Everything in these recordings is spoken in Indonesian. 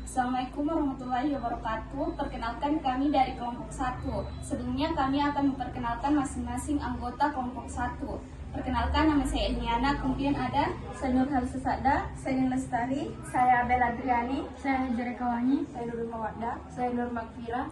Assalamualaikum warahmatullahi wabarakatuh. Perkenalkan kami dari kelompok 1. Sebelumnya kami akan memperkenalkan masing-masing anggota kelompok 1. Perkenalkan, nama saya Edniana, kemudian ada Saya Nur Sada, saya Nina Lestari, saya Bella Adriani, saya Jerekawangi, saya Nurul Mawaddah, saya Nur Makfira.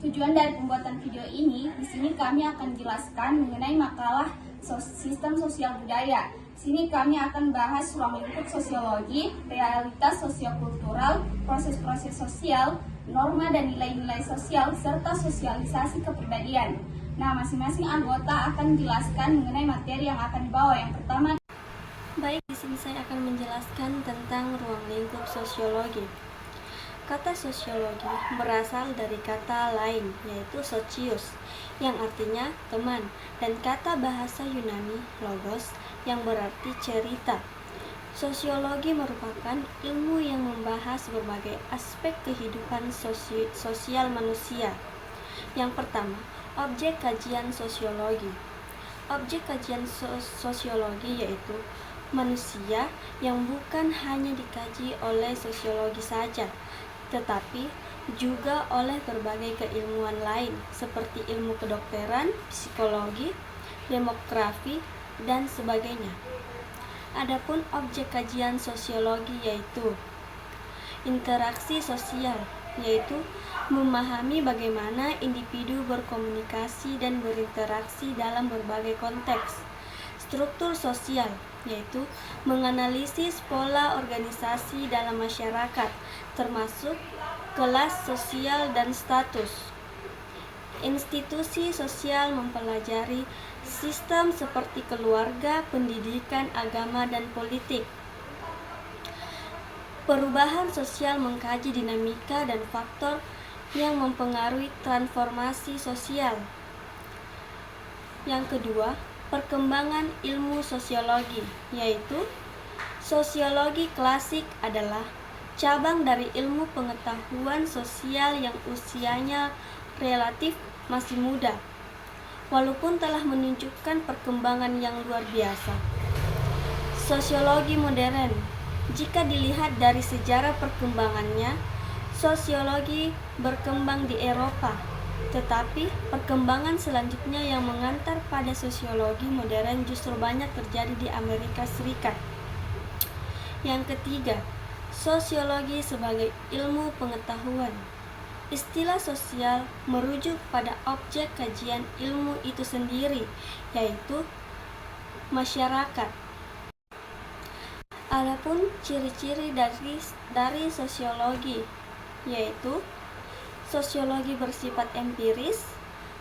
Tujuan dari pembuatan video ini, di sini kami akan jelaskan mengenai makalah sistem sosial budaya. Di sini kami akan bahas ruang lingkup sosiologi, realitas sosiokultural, proses-proses sosial, norma dan nilai-nilai sosial, serta sosialisasi kepribadian. Nah, masing-masing anggota akan menjelaskan mengenai materi yang akan dibawa. Yang pertama, baik, di sini saya akan menjelaskan tentang ruang lingkup sosiologi. Kata sosiologi berasal dari kata lain, yaitu socius, yang artinya teman, dan kata bahasa Yunani logos, yang berarti cerita. Sosiologi merupakan ilmu yang membahas berbagai aspek kehidupan sosial manusia. Yang pertama, objek kajian sosiologi. Objek kajian sosiologi yaitu manusia yang bukan hanya dikaji oleh sosiologi saja, tetapi juga oleh berbagai keilmuan lain seperti ilmu kedokteran, psikologi, demografi, dan sebagainya. Adapun objek kajian sosiologi yaitu interaksi sosial, yaitu memahami bagaimana individu berkomunikasi dan berinteraksi dalam berbagai konteks. Struktur sosial, yaitu menganalisis pola organisasi dalam masyarakat, termasuk kelas sosial dan status. Institusi sosial mempelajari sistem seperti keluarga, pendidikan, agama, dan politik. Perubahan sosial mengkaji dinamika dan faktor yang mempengaruhi transformasi sosial. Yang kedua, perkembangan ilmu sosiologi, yaitu sosiologi klasik adalah cabang dari ilmu pengetahuan sosial yang usianya relatif masih muda, walaupun telah menunjukkan perkembangan yang luar biasa. Sosiologi modern, jika dilihat dari sejarah perkembangannya, sosiologi berkembang di Eropa, tetapi perkembangan selanjutnya yang mengantar pada sosiologi modern justru banyak terjadi di Amerika Serikat. Yang ketiga, sosiologi sebagai ilmu pengetahuan. Istilah sosial merujuk pada objek kajian ilmu itu sendiri, yaitu masyarakat. Adapun ciri-ciri dari sosiologi, yaitu sosiologi bersifat empiris,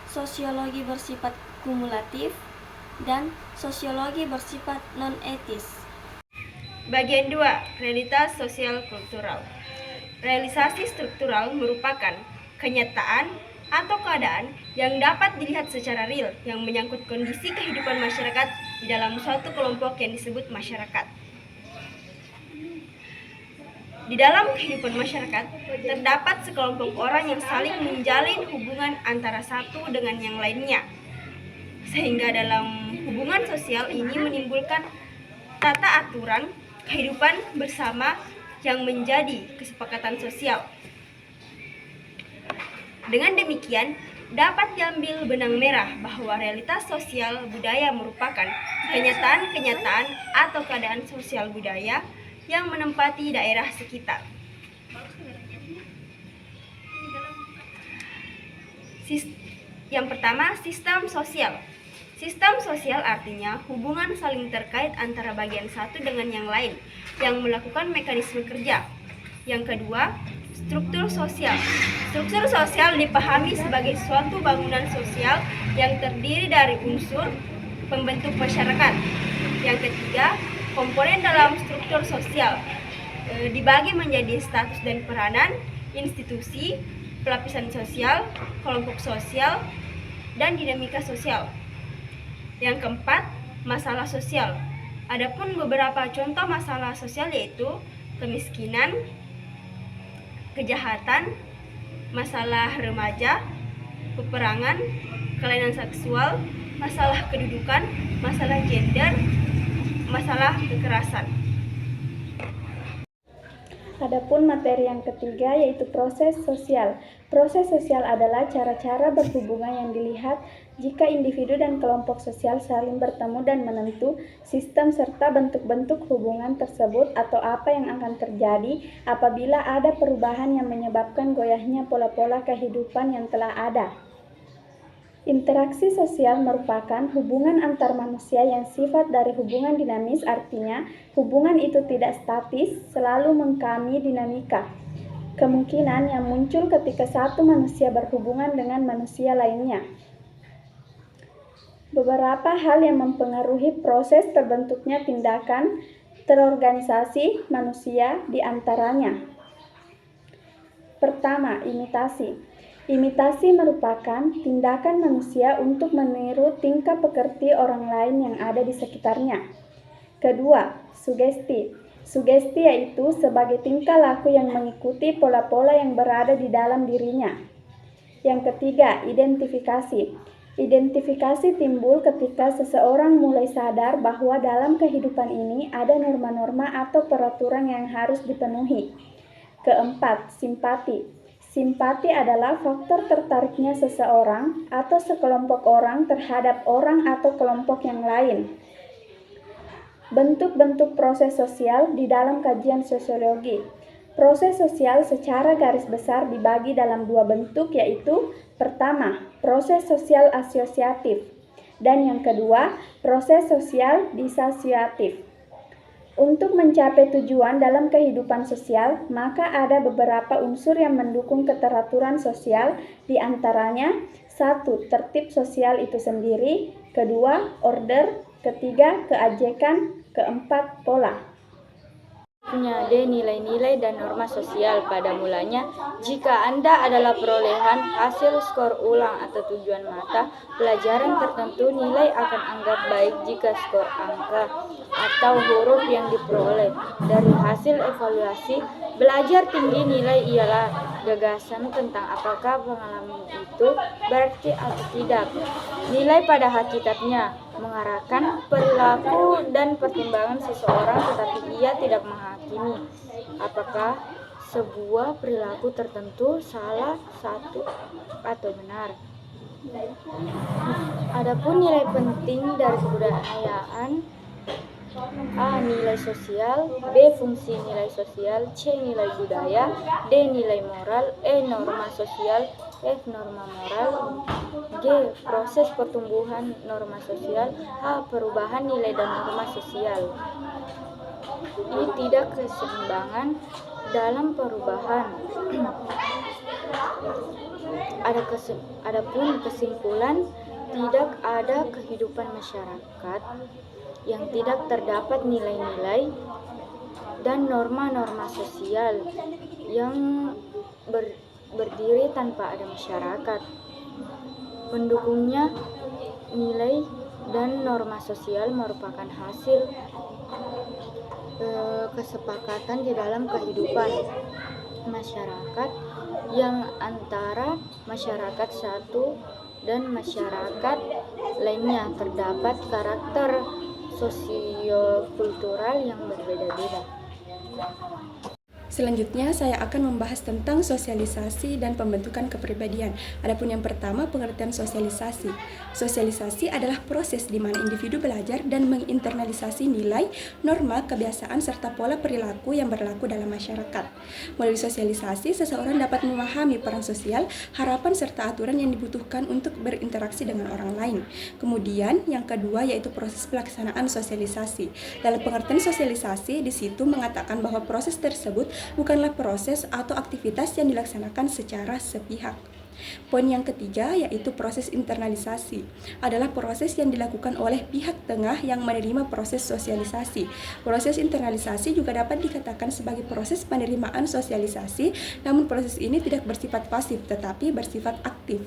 sosiologi bersifat kumulatif, dan sosiologi bersifat non-etis. Bagian 2, realitas sosial kultural. Realisasi struktural merupakan kenyataan atau keadaan yang dapat dilihat secara real yang menyangkut kondisi kehidupan masyarakat di dalam suatu kelompok yang disebut masyarakat. Di dalam kehidupan masyarakat, terdapat sekelompok orang yang saling menjalin hubungan antara satu dengan yang lainnya. Sehingga dalam hubungan sosial ini menimbulkan tata aturan kehidupan bersama yang menjadi kesepakatan sosial. Dengan demikian, dapat diambil benang merah bahwa realitas sosial budaya merupakan kenyataan-kenyataan atau keadaan sosial budaya yang menempati daerah sekitar. Yang pertama, sistem sosial. Sistem sosial artinya hubungan saling terkait antara bagian satu dengan yang lain yang melakukan mekanisme kerja. Yang kedua, struktur sosial. Struktur sosial dipahami sebagai suatu bangunan sosial yang terdiri dari unsur pembentuk masyarakat. Yang ketiga, komponen dalam struktur sosial dibagi menjadi status dan peranan, institusi, pelapisan sosial, kelompok sosial, dan dinamika sosial. Yang keempat, masalah sosial. Adapun beberapa contoh masalah sosial yaitu kemiskinan, kejahatan, masalah remaja, peperangan, kelainan seksual, masalah kedudukan, masalah gender, masalah kekerasan. Adapun materi yang ketiga yaitu proses sosial. Proses sosial adalah cara-cara berhubungan yang dilihat jika individu dan kelompok sosial saling bertemu dan menentu sistem serta bentuk-bentuk hubungan tersebut atau apa yang akan terjadi apabila ada perubahan yang menyebabkan goyahnya pola-pola kehidupan yang telah ada. Interaksi sosial merupakan hubungan antar manusia yang sifat dari hubungan dinamis, artinya hubungan itu tidak statis, selalu mengalami dinamika. Kemungkinan yang muncul ketika satu manusia berhubungan dengan manusia lainnya. Beberapa hal yang mempengaruhi proses terbentuknya tindakan terorganisasi manusia diantaranya. Pertama, imitasi. Imitasi merupakan tindakan manusia untuk meniru tingkah pekerti orang lain yang ada di sekitarnya. Kedua, sugesti. Sugesti yaitu sebagai tingkah laku yang mengikuti pola-pola yang berada di dalam dirinya. Yang ketiga, identifikasi. Identifikasi timbul ketika seseorang mulai sadar bahwa dalam kehidupan ini ada norma-norma atau peraturan yang harus dipenuhi. Keempat, simpati. Simpati adalah faktor tertariknya seseorang atau sekelompok orang terhadap orang atau kelompok yang lain. Bentuk-bentuk proses sosial di dalam kajian sosiologi. Proses sosial secara garis besar dibagi dalam dua bentuk, yaitu pertama, proses sosial asosiatif, dan yang kedua, proses sosial disosiatif. Untuk mencapai tujuan dalam kehidupan sosial, maka ada beberapa unsur yang mendukung keteraturan sosial, di antaranya 1. Tertib sosial itu sendiri, kedua, order, ketiga, keajekan, keempat, pola. Punya D nilai-nilai dan norma sosial. Pada mulanya, jika Anda adalah perolehan hasil skor ulang atau tujuan mata pelajaran tertentu, nilai akan anggap baik jika skor angka atau huruf yang diperoleh dari hasil evaluasi belajar tinggi nilai ialah gagasan tentang apakah pengalaman itu berarti atau tidak. Nilai pada hakikatnya mengarahkan perilaku dan pertimbangan seseorang, tetapi ia tidak menghakimi apakah sebuah perilaku tertentu salah satu atau benar. Adapun nilai penting dari kebudayaan: A. Nilai sosial, B. Fungsi nilai sosial, C. Nilai budaya, D. Nilai moral, E. Norma sosial, F. Norma moral, G. Proses pertumbuhan norma sosial, H. Perubahan nilai dan norma sosial. I. Tidak keseimbangan dalam perubahan. Adapun kesimpulan, tidak ada kehidupan masyarakat yang tidak terdapat nilai-nilai dan norma-norma sosial yang berdiri tanpa ada masyarakat. Pendukungnya, nilai dan norma sosial merupakan hasil kesepakatan di dalam kehidupan masyarakat yang antara masyarakat satu dan masyarakat lainnya terdapat karakter sosiokultural yang berbeda-beda. Selanjutnya, saya akan membahas tentang sosialisasi dan pembentukan kepribadian. Adapun yang pertama, pengertian sosialisasi. Sosialisasi adalah proses di mana individu belajar dan menginternalisasi nilai, norma, kebiasaan, serta pola perilaku yang berlaku dalam masyarakat. Melalui sosialisasi, seseorang dapat memahami peran sosial, harapan, serta aturan yang dibutuhkan untuk berinteraksi dengan orang lain. Kemudian, yang kedua yaitu proses pelaksanaan sosialisasi. Dalam pengertian sosialisasi, di situ mengatakan bahwa proses tersebut bukanlah proses atau aktivitas yang dilaksanakan secara sepihak. Poin yang ketiga yaitu proses internalisasi, adalah proses yang dilakukan oleh pihak tengah yang menerima proses sosialisasi. Proses internalisasi juga dapat dikatakan sebagai proses penerimaan sosialisasi, namun proses ini tidak bersifat pasif tetapi bersifat aktif.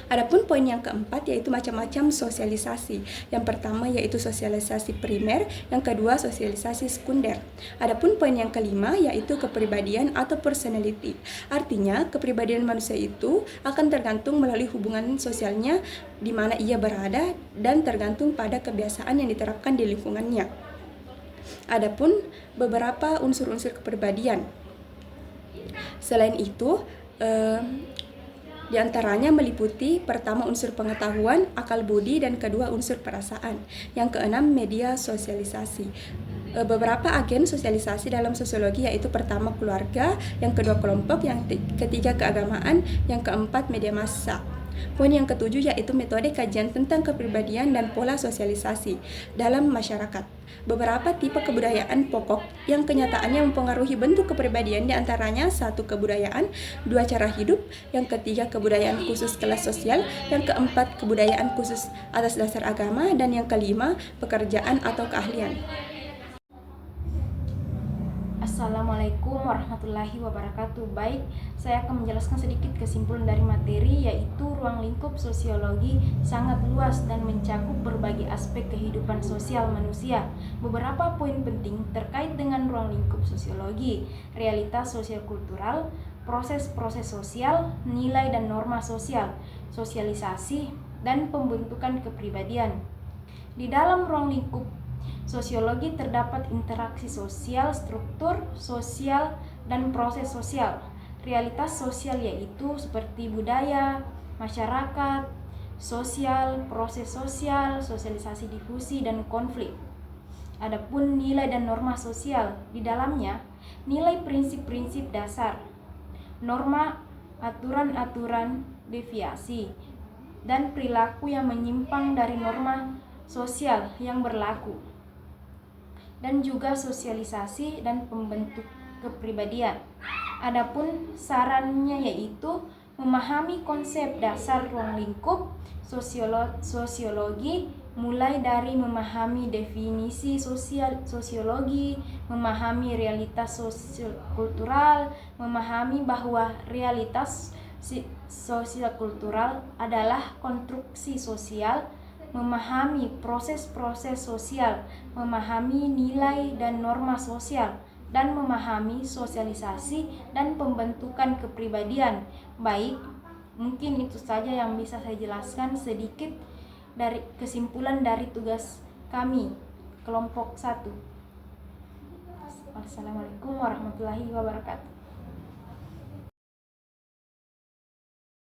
Adapun poin yang keempat yaitu macam-macam sosialisasi. Yang pertama yaitu sosialisasi primer, yang kedua sosialisasi sekunder. Adapun poin yang kelima yaitu kepribadian atau personality. Artinya kepribadian manusia itu akan tergantung melalui hubungan sosialnya di mana ia berada dan tergantung pada kebiasaan yang diterapkan di lingkungannya. Adapun beberapa unsur-unsur kepribadian. Selain itu, di antaranya meliputi pertama unsur pengetahuan, akal budi, dan kedua unsur perasaan. Yang keenam, media sosialisasi. Beberapa agen sosialisasi dalam sosiologi yaitu pertama keluarga, yang kedua kelompok, yang ketiga keagamaan, yang keempat media massa. Poin yang ketujuh yaitu metode kajian tentang kepribadian dan pola sosialisasi dalam masyarakat. Beberapa tipe kebudayaan pokok yang kenyataannya mempengaruhi bentuk kepribadian, diantaranya satu kebudayaan, dua cara hidup, yang ketiga kebudayaan khusus kelas sosial, yang keempat kebudayaan khusus atas dasar agama, dan yang kelima pekerjaan atau keahlian. Assalamualaikum warahmatullahi wabarakatuh. Baik, saya akan menjelaskan sedikit kesimpulan dari materi, yaitu ruang lingkup sosiologi sangat luas dan mencakup berbagai aspek kehidupan sosial manusia. Beberapa poin penting terkait dengan ruang lingkup sosiologi: realitas sosial kultural, proses-proses sosial, nilai dan norma sosial, sosialisasi, dan pembentukan kepribadian. Di dalam ruang lingkup sosiologi terdapat interaksi sosial, struktur sosial, dan proses sosial. Realitas sosial yaitu seperti budaya, masyarakat, sosial, proses sosial, sosialisasi difusi, dan konflik. Adapun nilai dan norma sosial, di dalamnya nilai prinsip-prinsip dasar, norma, aturan-aturan, deviasi, dan perilaku yang menyimpang dari norma sosial yang berlaku, dan juga sosialisasi dan pembentuk kepribadian. Adapun sarannya yaitu memahami konsep dasar ruang lingkup sosiologi, mulai dari memahami definisi sosiologi, memahami realitas sosial kultural, memahami bahwa realitas sosial kultural adalah konstruksi sosial, memahami proses-proses sosial, memahami nilai dan norma sosial, dan memahami sosialisasi dan pembentukan kepribadian. Baik, mungkin itu saja yang bisa saya jelaskan sedikit dari kesimpulan dari tugas kami, kelompok 1. Wassalamualaikum warahmatullahi wabarakatuh.